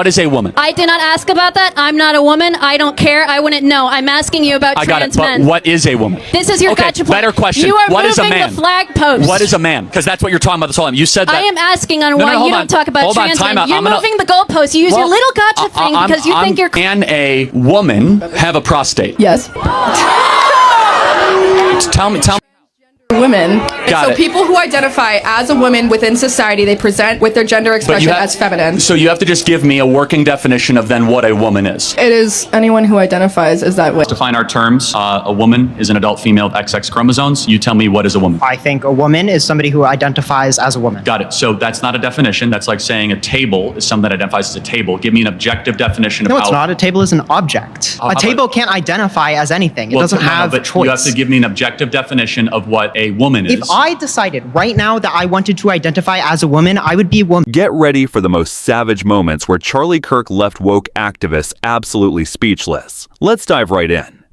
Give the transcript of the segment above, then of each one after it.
What is a woman? I did not ask about that. I'm not a woman. I don't care. I wouldn't know. I'm asking you about trans men. But what is a woman? This is your gotcha point. Better question. You are what is a moving man? the flag post. What is a man? Because that's what you're talking about this whole time. You said that. I am asking on why you don't talk about hold trans on, men. You're moving the goalposts. You use your little gotcha thing because you think you're... Can a woman have a prostate? Yes. Tell me. Women. Got it. People who identify as a woman within society, they present with their gender expression as feminine. So you have to just give me a working definition of then what a woman is. It is anyone who identifies as that way. Define our terms. A woman is an adult female with XX chromosomes. You tell me what is a woman. I think a woman is somebody who identifies as a woman. Got it. So that's not a definition. That's like saying a table is something that identifies as a table. Give me an objective definition of No, it's not. A table is an object. A table can't identify as anything. It doesn't have a choice. You have to give me an objective definition of what a woman is. If I decided right now that I wanted to identify as a woman, I would be a woman. Get ready for the most savage moments where Charlie Kirk left woke activists absolutely speechless. Let's dive right in.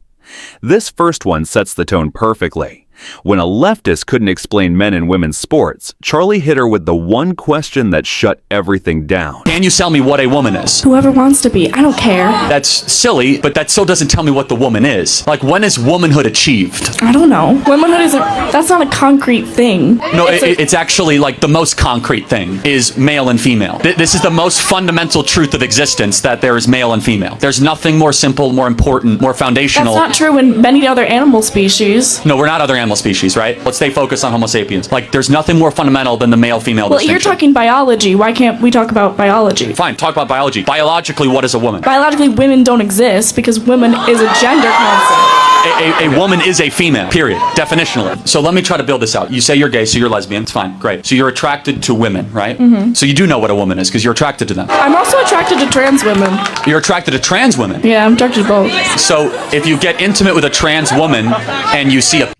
This first one sets the tone perfectly. When a leftist couldn't explain men and women's sports, Charlie hit her with the one question that shut everything down. Can you tell me what a woman is? Whoever wants to be. I don't care. That's silly, but that still doesn't tell me what the woman is. Like, when is womanhood achieved? I don't know. Womanhood isn't... That's not a concrete thing. No, it's actually like the most concrete thing is male and female. This is the most fundamental truth of existence, that there is male and female. There's nothing more simple, more important, more foundational. That's not true in many other animal species. No, we're not other animal species, right? Let's stay focused on Homo sapiens. Like, there's nothing more fundamental than the male-female distinction. Well, you're talking biology. Why can't we talk about biology? Fine, talk about biology. Biologically, what is a woman? Biologically, women don't exist because women is a gender concept. A woman is a female, period, definitionally. So let me try to build this out. You say you're gay, so you're lesbian. It's fine, great. So you're attracted to women, right? Mm-hmm. So you do know what a woman is because you're attracted to them. I'm also attracted to trans women. You're attracted to trans women? Yeah, I'm attracted to both. So if you get intimate with a trans woman and you see a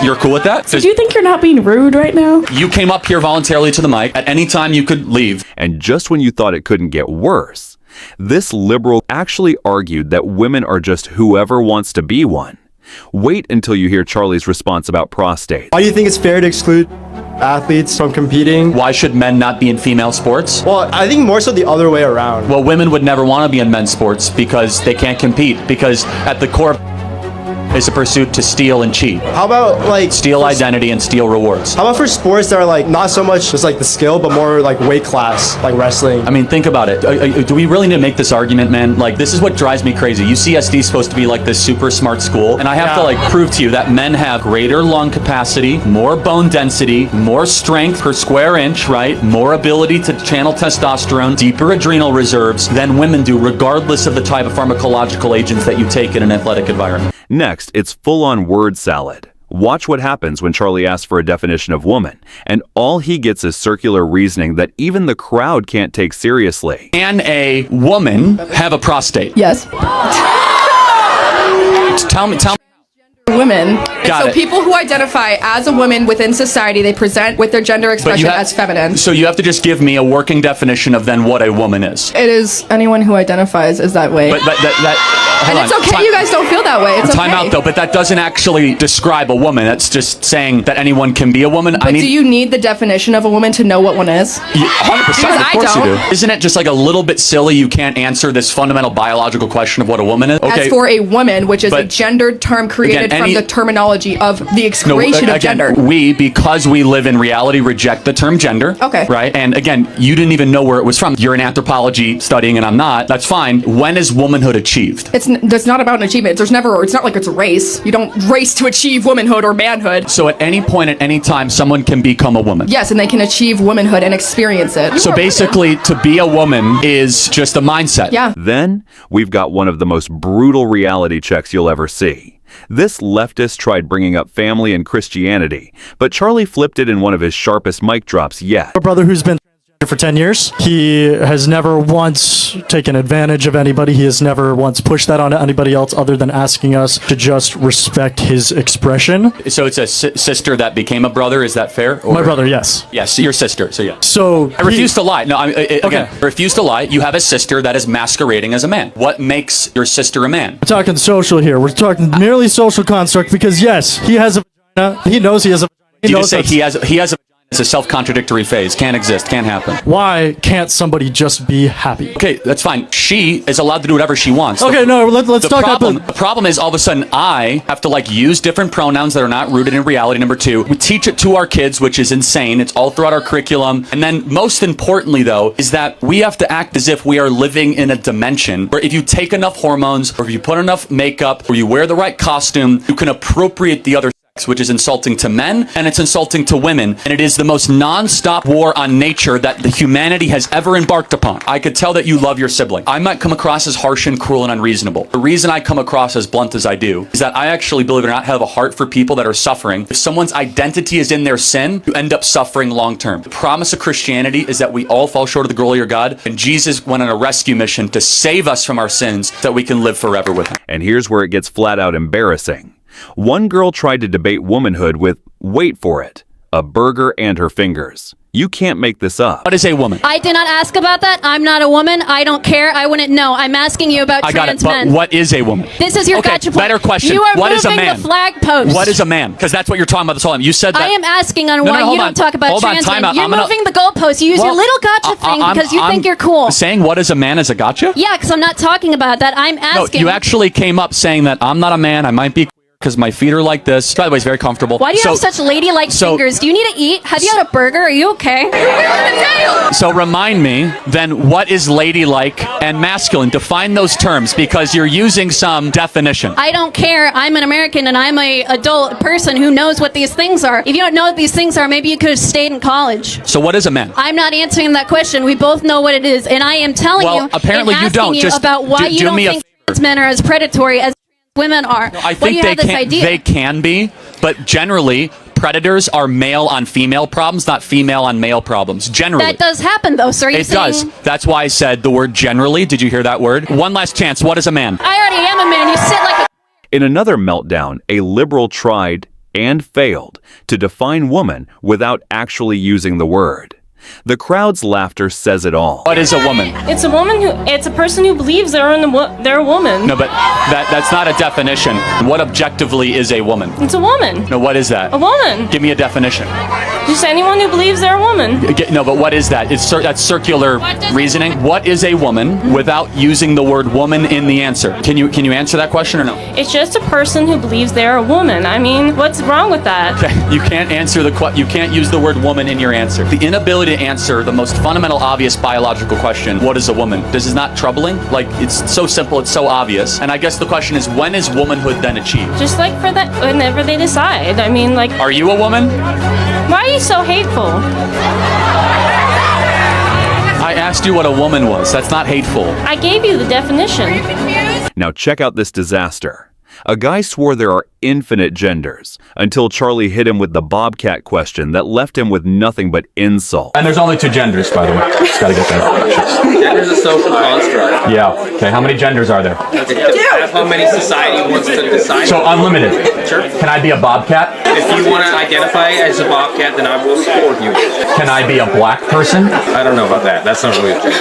you're cool with that? So do you think you're not being rude right now? You came up here voluntarily to the mic. At any time, you could leave. And just when you thought it couldn't get worse, this liberal actually argued that women are just whoever wants to be one. Wait until you hear Charlie's response about prostate. Why do you think it's fair to exclude athletes from competing? Why should men not be in female sports? Well, I think more so the other way around. Well, women would never want to be in men's sports because they can't compete. Because at the core is a pursuit to steal and cheat. How about like steal identity and steal rewards? How about for sports that are like not so much just like the skill, but more like weight class, like wrestling? I mean, think about it. Do we really need to make this argument, man? Like, this is what drives me crazy. UCSD is supposed to be like this super smart school, and I have to like prove to you that men have greater lung capacity, more bone density, more strength per square inch, right? More ability to channel testosterone, deeper adrenal reserves than women do, regardless of the type of pharmacological agents that you take in an athletic environment. Next, it's full-on word salad. Watch what happens when Charlie asks for a definition of woman, and all he gets is circular reasoning that even the crowd can't take seriously. Can a woman have a prostate? Yes. Tell me. Women. Got it. People who identify as a woman within society, they present with their gender expression as feminine. So you have to just give me a working definition of then what a woman is. It is anyone who identifies as that way. But and it's okay you guys don't feel that way. It's okay. Time out though, but that doesn't actually describe a woman. That's just saying that anyone can be a woman. But do you need the definition of a woman to know what one is? 100%, of course you do. Isn't it just like a little bit silly you can't answer this fundamental biological question of what a woman is? Okay. As for a woman, which is a gendered term created from the terminology of the excretion of gender. We, because we live in reality, reject the term gender. Okay. Right? And again, you didn't even know where it was from. You're in anthropology studying and I'm not. That's fine. When is womanhood achieved? That's not about an achievement. It's not like it's a race. You don't race to achieve womanhood or manhood. So at any point, at any time, someone can become a woman. Yes, and they can achieve womanhood and experience it. So basically, to be a woman is just a mindset. Yeah. Then, we've got one of the most brutal reality checks you'll ever see. This leftist tried bringing up family and Christianity, but Charlie flipped it in one of his sharpest mic drops yet. A brother who's been for 10 years. He has never once taken advantage of anybody. He has never once pushed that on anybody else other than asking us to just respect his expression. So it's a sister that became a brother, is that fair? My brother, yes. Yes, your sister, so yeah. So I refuse to lie. No, again, I refuse to lie. You have a sister that is masquerading as a man. What makes your sister a man? We're talking social here. We're talking merely social construct because yes, he has a vagina. He knows he has a vagina. Did you just say he has a vagina, It's a self-contradictory phase. Can't exist. Can't happen. Why can't somebody just be happy? Okay, that's fine. She is allowed to do whatever she wants. Okay, no, let's talk about the problem is all of a sudden I have to like use different pronouns that are not rooted in reality. Number two, we teach it to our kids, which is insane. It's all throughout our curriculum. And then most importantly, though, is that we have to act as if we are living in a dimension where if you take enough hormones or if you put enough makeup or you wear the right costume, you can appropriate the other sex, which is insulting to men and it's insulting to women. And it is the most non-stop war on nature that the humanity has ever embarked upon. I could tell that you love your sibling. I might come across as harsh and cruel and unreasonable. The reason I come across as blunt as I do is that I actually, believe it or not, have a heart for people that are suffering. If someone's identity is in their sin, you end up suffering long term. The promise of Christianity is that we all fall short of the glory of God, and Jesus went on a rescue mission to save us from our sins so that we can live forever with him. And here's where it gets flat out embarrassing. One girl tried to debate womanhood with, wait for it, a burger and her fingers. You can't make this up. What is a woman? I did not ask about that. I'm not a woman. I don't care. I wouldn't know. I'm asking you about I got it, trans men. but what is a woman? This is your Okay, gotcha point. better question. You are What is a moving man? the flag post. What is a man? Because that's what you're talking about this whole time. You said that. I am asking on No, why hold you on. don't talk about Hold on, trans time men. out. You're I'm gonna- moving the goalposts. You use your Well, little gotcha thing because you think you're cool. Saying what is a man is a gotcha? Yeah, because I'm not talking about that. I'm No, asking. you actually came up saying that I'm not a man. I might be because my feet are like this. By the way, it's very comfortable. Why do you have such ladylike fingers? Do you need to eat? Have you had a burger? Are you okay? So remind me, then, what is ladylike and masculine? Define those terms because you're using some definition. I don't care. I'm an American and I'm a adult person who knows what these things are. If you don't know what these things are, maybe you could have stayed in college. So what is a man? I'm not answering that question. We both know what it is, and I am telling Well, you. apparently and you don't. asking you Just about why do you don't me a think trans men are as predatory as women are. I Why do think you they have this can. idea? They can be, but generally, predators are male on female problems, not female on male problems. Generally, That does happen, though. So are you it saying? does. That's why I said the word generally. Did you hear that word? One last chance. What is a man? I already am a man. You sit like a. In another meltdown, a liberal tried and failed to define woman without actually using the word. The crowd's laughter says it all. What is a woman? It's a woman it's a person who believes they're a woman. No, but that's not a definition. What objectively is a woman? It's a woman. No, what is that? A woman. Give me a definition. Just anyone who believes they're a woman. No, but what is that? That's circular reasoning. What is a woman without using the word woman in the answer? Can you answer that question or no? It's just a person who believes they're a woman. I mean, what's wrong with that? Okay, you can't answer you can't use the word woman in your answer. The inability to answer the most fundamental, obvious biological question, what is a woman? This is not troubling. Like, it's so simple, it's so obvious. And I guess the question is, when is womanhood then achieved? Just like for that, whenever they decide. I mean, like. Are you a woman? Why are you so hateful? I asked you what a woman was. That's not hateful. I gave you the definition. Now check out this disaster. A guy swore there are infinite genders until Charlie hit him with the Bobcat question that left him with nothing but insult. And there's only 2 genders, by the way. Just gotta get that. Gender's a social construct. Yeah. Okay, how many genders are there? That's how many society wants to decide. So unlimited. Sure. Can I be a bobcat? If you want to identify as a bobcat, then I will support you. Can I be a black person? I don't know about that. That's not really true.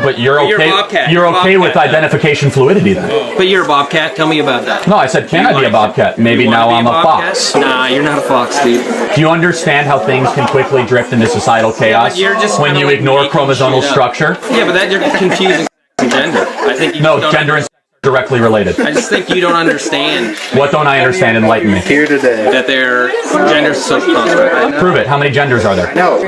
But you're But you're okay. a bobcat. You're You're a okay with bobcat. identification fluidity then? But you're a bobcat. Tell me about that. No, I said, can I be a bobcat? Maybe You wanna now be I'm a bobcat? fox. Nah, you're not a fox, dude. Do you understand how things can quickly drift into societal chaos you're just when kinda you like ignore making chromosomal shit up. structure? Yeah, but that you're confusing and gender. I think you No, don't gender and directly related. I just think you don't understand What don't I understand? Enlighten me. that their gender's a social construct. Prove it. How many genders are there?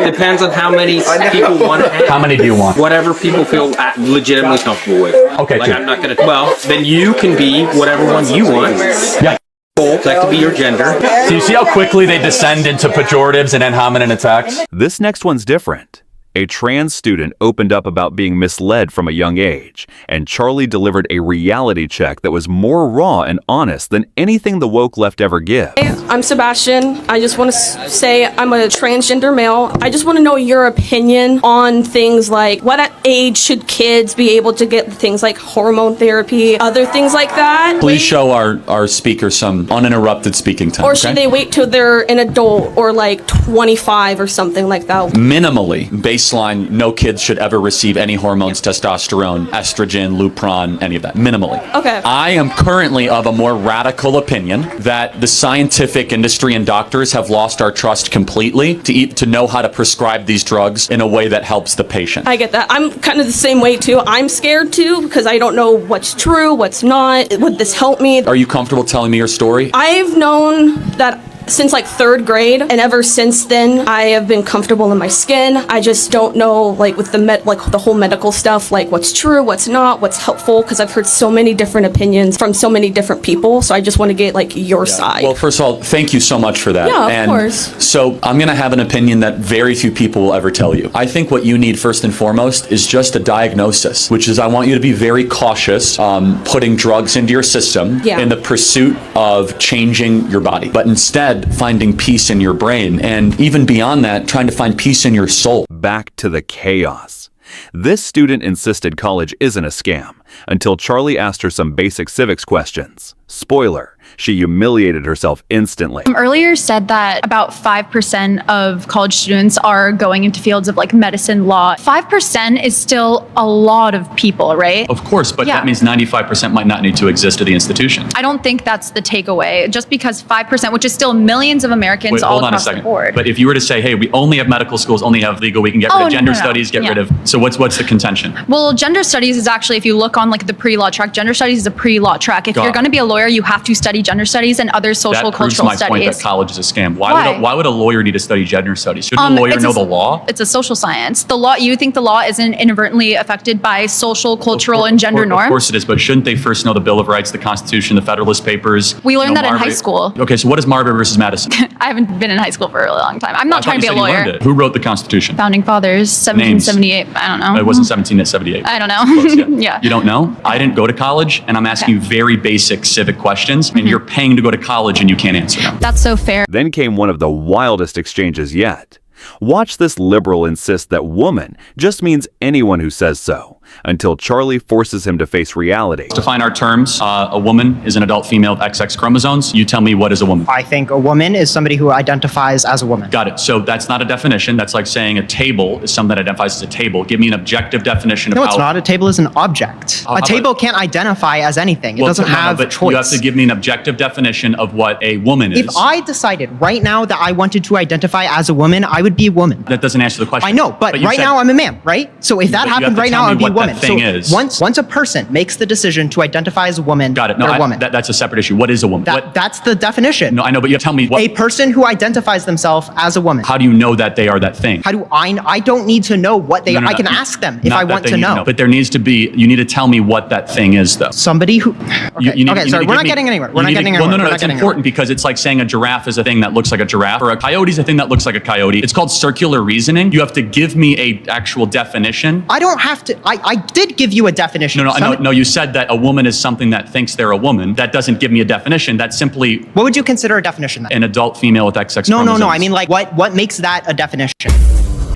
Depends on how many people want to have. How many do you want? Whatever people feel legitimately comfortable with. Okay, Like, 2. I'm not gonna. Well, then you can be whatever one you want. Yeah. That could be your gender. So you see how quickly they descend into pejoratives and ad hominem attacks? This next one's different. A trans student opened up about being misled from a young age, and Charlie delivered a reality check that was more raw and honest than anything the woke left ever give. I'm Sebastian. I just want to say I'm a transgender male. I just want to know your opinion on things like what age should kids be able to get things like hormone therapy, other things like that. Please show our speaker some uninterrupted speaking time. Or should they wait till they're an adult or like 25 or something like that? Minimally, based baseline, no kids should ever receive any hormones, testosterone, estrogen, Lupron, any of that, minimally. Okay. I am currently of a more radical opinion that the scientific industry and doctors have lost our trust completely to know how to prescribe these drugs in a way that helps the patient. I get that. I'm kind of the same way too. I'm scared too because I don't know what's true, what's not. Would this help me? Are you comfortable telling me your story? I've known that since like 3rd grade, and ever since then I have been comfortable in my skin. I just don't know, like with the whole medical stuff, like what's true, what's not, what's helpful, because I've heard so many different opinions from so many different people, so I just want to get like your side. Well, first of all, thank you so much for that. Yeah, of course. So I'm going to have an opinion that very few people will ever tell you. I think what you need first and foremost is just a diagnosis, which is I want you to be very cautious putting drugs into your system in the pursuit of changing your body, but instead finding peace in your brain, and even beyond that, trying to find peace in your soul. Back to the chaos. This student insisted college isn't a scam until Charlie asked her some basic civics questions. Spoiler, she humiliated herself instantly. Earlier said that about 5% of college students are going into fields of like medicine, law. 5% is still a lot of people, right? Of course, but that means 95% might not need to exist at the institution. I don't think that's the takeaway. Just because 5%, which is still millions of Americans all across the board. But if you were to say, hey, we only have medical schools, only have legal, we can get rid of gender studies, get rid of... So what's the contention? Well, gender studies is actually, if you look on like the pre-law track, gender studies is a pre-law track. If you're going to be a lawyer, you have to study gender studies and other social cultural That proves my point that college is a scam. Why would a lawyer need to study gender studies? Shouldn't a lawyer know the law? It's a social science. The law, you think the law isn't inadvertently affected by social, cultural, and gender norms? Of course it is, but shouldn't they first know the Bill of Rights, the Constitution, the Federalist Papers? We learned that in high school. Okay, so what is Marbury versus Madison? I haven't been in high school for a really long time. I'm not trying to be a lawyer. Who wrote the Constitution? Founding Fathers, 1778. I don't know. It wasn't 1778. I don't know. Yeah. You don't know? I didn't go to college, and I'm asking you very basic civic questions, and you're paying to go to college and you can't answer them. That's so fair. Then came one of the wildest exchanges yet. Watch this liberal insist that woman just means anyone who says so, until Charlie forces him to face reality. Define our terms. A woman is an adult female with XX chromosomes. You tell me, what is a woman? I think a woman is somebody who identifies as a woman. Got it. So that's not a definition. That's like saying a table is something that identifies as a table. Give me an objective definition of No, it's not. A table is an object. A table can't identify as anything. It doesn't have choice. You have to give me an objective definition of what a woman is. If I decided right now that I wanted to identify as a woman, I would be a woman. That doesn't answer the question. I know, but right now I'm a man, right? So if that happened right now, I would be a woman. So once a person makes the decision to identify as a woman, got it. they're a woman. That's a separate issue. What is a woman? That's the definition. No, I know, but you tell me what. A person who identifies themselves as a woman. How do you know that they are that thing? How do I don't need to know what they are. I can ask them if I want to know. But there needs to be, you need to tell me what that thing is, though. Somebody who... Okay, sorry, we're not getting anywhere. We're not getting anywhere. Well, no, it's important because it's like saying a giraffe is a thing that looks like a giraffe, or a coyote is a thing that looks like a coyote. It's called circular reasoning. You have to give me a actual definition. I don't have to. I did give you a definition. No, you said that a woman is something that thinks they're a woman. That doesn't give me a definition. That's simply... What would you consider a definition then? An adult female with XX chromosomes. No. I mean, like, what makes that a definition?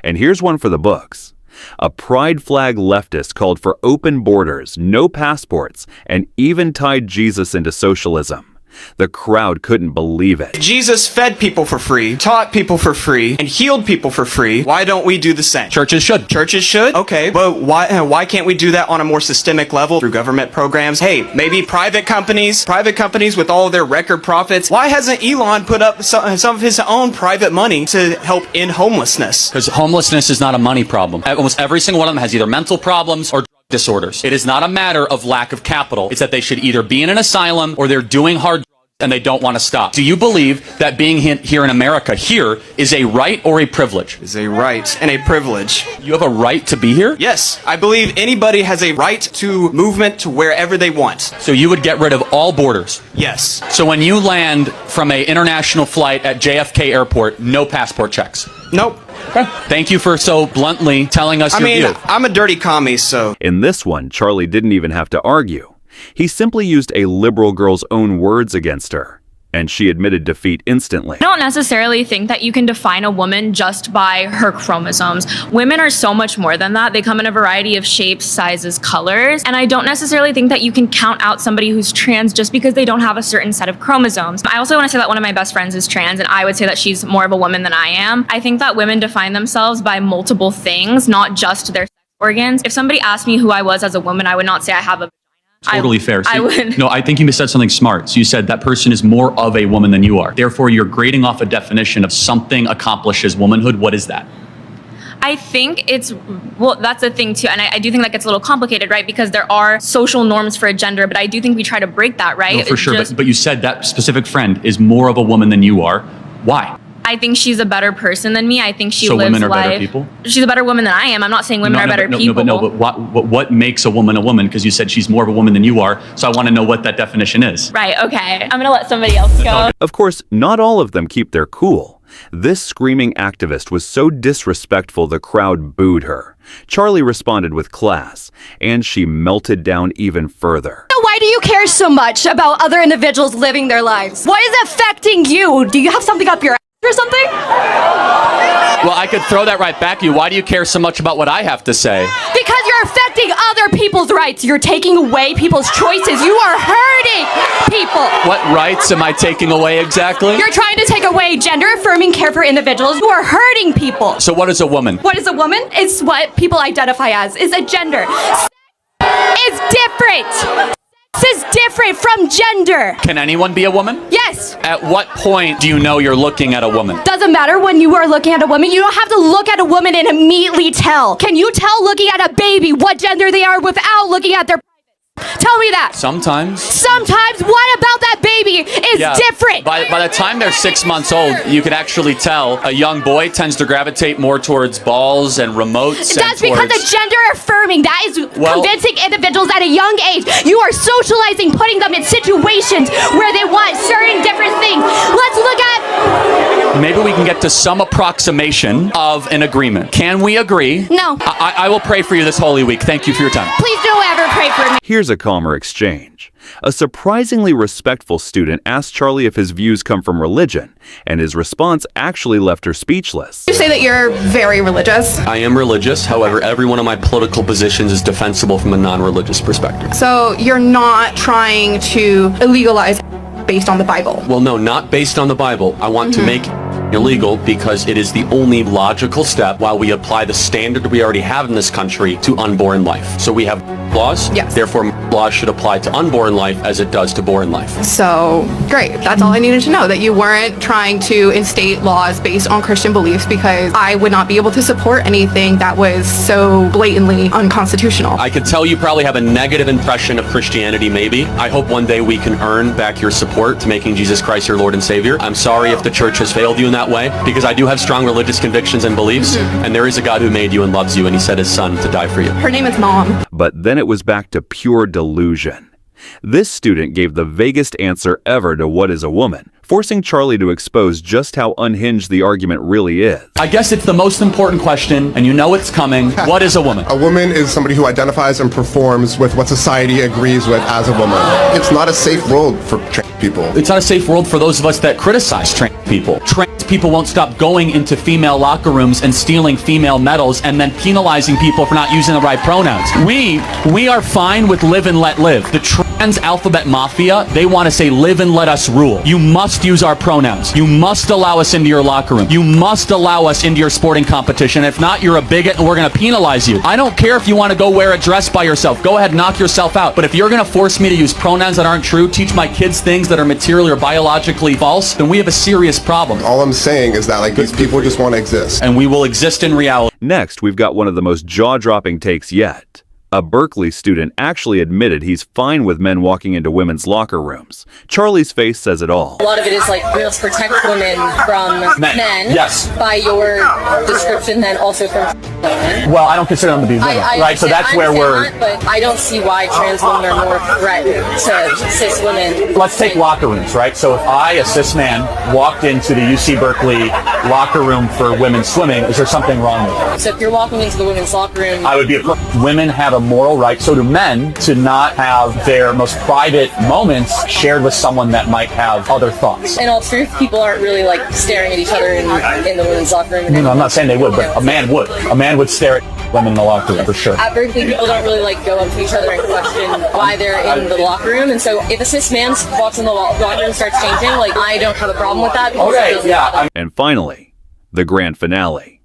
And here's one for the books. A pride flag leftist called for open borders, no passports, and even tied Jesus into socialism. The crowd couldn't believe it. Jesus fed people for free, taught people for free, and healed people for free. Why don't we do the same? Churches should. Churches should? Okay, but why can't we do that on a more systemic level through government programs? Hey, maybe private companies with all their record profits. Why hasn't Elon put up some of his own private money to help end homelessness? Because homelessness is not a money problem. Almost every single one of them has either mental problems or disorders. It is not a matter of lack of capital. It's that they should either be in an asylum or they're doing hard drugs and they don't want to stop. Do you believe that being here in America here is a right or a privilege? It's a right and a privilege. You have a right to be here? Yes, I believe anybody has a right to movement to wherever they want. So you would get rid of all borders? Yes. So when you land from an international flight at JFK Airport, no passport checks? Nope. Okay. Thank you for so bluntly telling us your view. I'm a dirty commie, so... In this one, Charlie didn't even have to argue. He simply used a liberal girl's own words against her. and she admitted defeat instantly. I don't necessarily think that you can define a woman just by her chromosomes. Women are so much more than that. They come in a variety of shapes, sizes, colors, and I don't necessarily think that you can count out somebody who's trans just because they don't have a certain set of chromosomes. I also want to say that one of my best friends is trans, and I would say that she's more of a woman than I am. I think that women define themselves by multiple things, not just their sex organs. If somebody asked me who I was as a woman, I would not say I have a Totally fair. So I would. No, I think you said something smart. So you said that person is more of a woman than you are. Therefore, you're grading off a definition of something accomplishes womanhood. What is that? I think it's, well, that's the thing too. And I do think that gets a little complicated, right? Because there are social norms for a gender, but I do think we try to break that, right? No, for sure. But you said that specific friend is more of a woman than you are. Why? I think she's a better person than me. I think she lives women are life. better people? She's a better woman than I am. I'm not saying women are better people. But what makes a woman a woman? Because you said she's more of a woman than you are. So I want to know what that definition is. Right, okay. I'm going to let somebody else go. Of course, not all of them keep their cool. This screaming activist was so disrespectful the crowd booed her. Charlie responded with class, and she melted down even further. Why do you care so much about other individuals living their lives? Why is it affecting you? Do you have something up your ass or something? Well, I could throw that right back at you. Why do you care so much about what I have to say? Because you're affecting other people's rights. You're taking away people's choices. You are hurting people. What rights am I taking away exactly? You're trying to take away gender-affirming care for individuals. You are hurting people. So what is a woman? What is a woman? It's what people identify as. It's a gender. It's different. This is different from gender. Can anyone be a woman? Yes. At what point do you know you're looking at a woman? Doesn't matter when you are looking at a woman. You don't have to look at a woman and immediately tell. Can you tell looking at a baby what gender they are without looking at their... Tell me that. Sometimes. Sometimes. What about that baby is different? By the time they're 6 months old, you can actually tell a young boy tends to gravitate more towards balls and remotes. That's because of gender affirming. That is convincing individuals at a young age. You are socializing, putting them in situations where they want certain different things. Let's look at... Maybe we can get to some approximation of an agreement. Can we agree? No. I will pray for you this Holy Week. Thank you for your time. Please don't ever pray for me. Here's a calmer exchange. A surprisingly respectful student asked Charlie if his views come from religion, and his response actually left her speechless. You say that you're very religious. I am religious. However, every one of my political positions is defensible from a non-religious perspective. So you're not trying to illegalize based on the Bible? Well, no, not based on the Bible. I want to make illegal because it is the only logical step while we apply the standard we already have in this country to unborn life. So we have laws, therefore laws should apply to unborn life as it does to born life. So, great. That's all I needed to know, that you weren't trying to instate laws based on Christian beliefs, because I would not be able to support anything that was so blatantly unconstitutional. I could tell you probably have a negative impression of Christianity, maybe. I hope one day we can earn back your support to making Jesus Christ your Lord and Savior. I'm sorry if the church has failed you in that way, because I do have strong religious convictions and beliefs, and there is a God who made you and loves you, and he sent his son to die for you. Her name is Mom. But then it was back to pure delusion. This student gave the vaguest answer ever to what is a woman, forcing Charlie to expose just how unhinged the argument really is. I guess it's the most important question, and you know it's coming. What is a woman? A woman is somebody who identifies and performs with what society agrees with as a woman. It's not a safe world for trans people. It's not a safe world for those of us that criticize trans people. Trans people won't stop going into female locker rooms and stealing female medals and then penalizing people for not using the right pronouns. We are fine with live and let live. The trans alphabet mafia, they want to say live and let us rule. You must use our pronouns. You must allow us into your locker room. You must allow us into your sporting competition. If not, you're a bigot and we're going to penalize you. I don't care if you want to go wear a dress by yourself. Go ahead, knock yourself out. But if you're going to force me to use pronouns that aren't true, teach my kids things that are materially or biologically false, then we have a serious problem. All I'm saying is that these people just want to exist. And we will exist in reality. Next, we've got one of the most jaw-dropping takes yet. A Berkeley student actually admitted he's fine with men walking into women's locker rooms. Charlie's face says it all. A lot of it is let's protect women from men. Yes. By your description, then also from Well, I don't consider them to be women, right? So that's where we're... But I don't see why trans women are more a threat to cis women. Let's take locker rooms, right? So if I, a cis man, walked into the UC Berkeley locker room for women's swimming, is there something wrong with that? So if you're walking into the women's locker room... I would be women have a moral right, so do men, to not have their most private moments shared with someone that might have other thoughts. In all truth, people aren't really like staring at each other in the women's locker room. No, I'm not saying they would, but a man would. A man would stare at women in the locker room, for sure. At Berkeley, people don't really like go up to each other and question why they're in the locker room, and so if a cis man walks in the locker room and starts changing, like, I don't have a problem with that. Okay, yeah. And finally, the grand finale.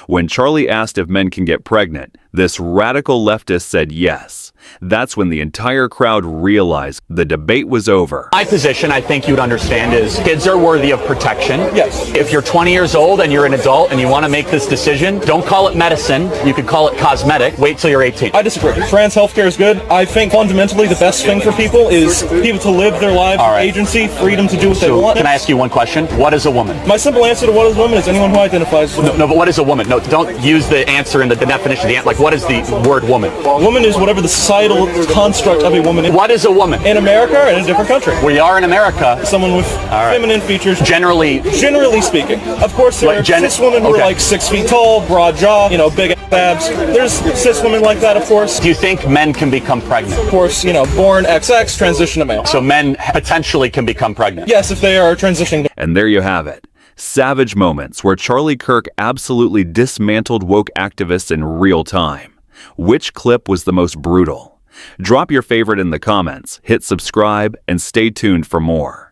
When Charlie asked if men can get pregnant, this radical leftist said yes. That's when the entire crowd realized the debate was over. My position, I think you'd understand, is kids are worthy of protection. Yes. If you're 20 years old and you're an adult and you want to make this decision, don't call it medicine. You could call it cosmetic. Wait till you're 18. I disagree. Trans healthcare is good. I think fundamentally the best thing for people is people to live their lives with agency, freedom to do what they want. Can I ask you one question? What is a woman? My simple answer to what is a woman is anyone who identifies as a woman. No, but what is a woman? No, don't use the answer in the definition. Like, what is the word woman? Woman is whatever the societal construct of a woman is. What is a woman? In America and in a different country. We are in America. Someone with feminine features. Generally speaking. Of course, there are cis women who are like 6 feet tall, broad jaw, big abs. There's cis women like that, of course. Do you think men can become pregnant? Of course, born XX, transition to male. So men potentially can become pregnant? Yes, if they are transitioning. And there you have it. Savage moments where Charlie Kirk absolutely dismantled woke activists in real time. Which clip was the most brutal? Drop your favorite in the comments, hit subscribe, and stay tuned for more.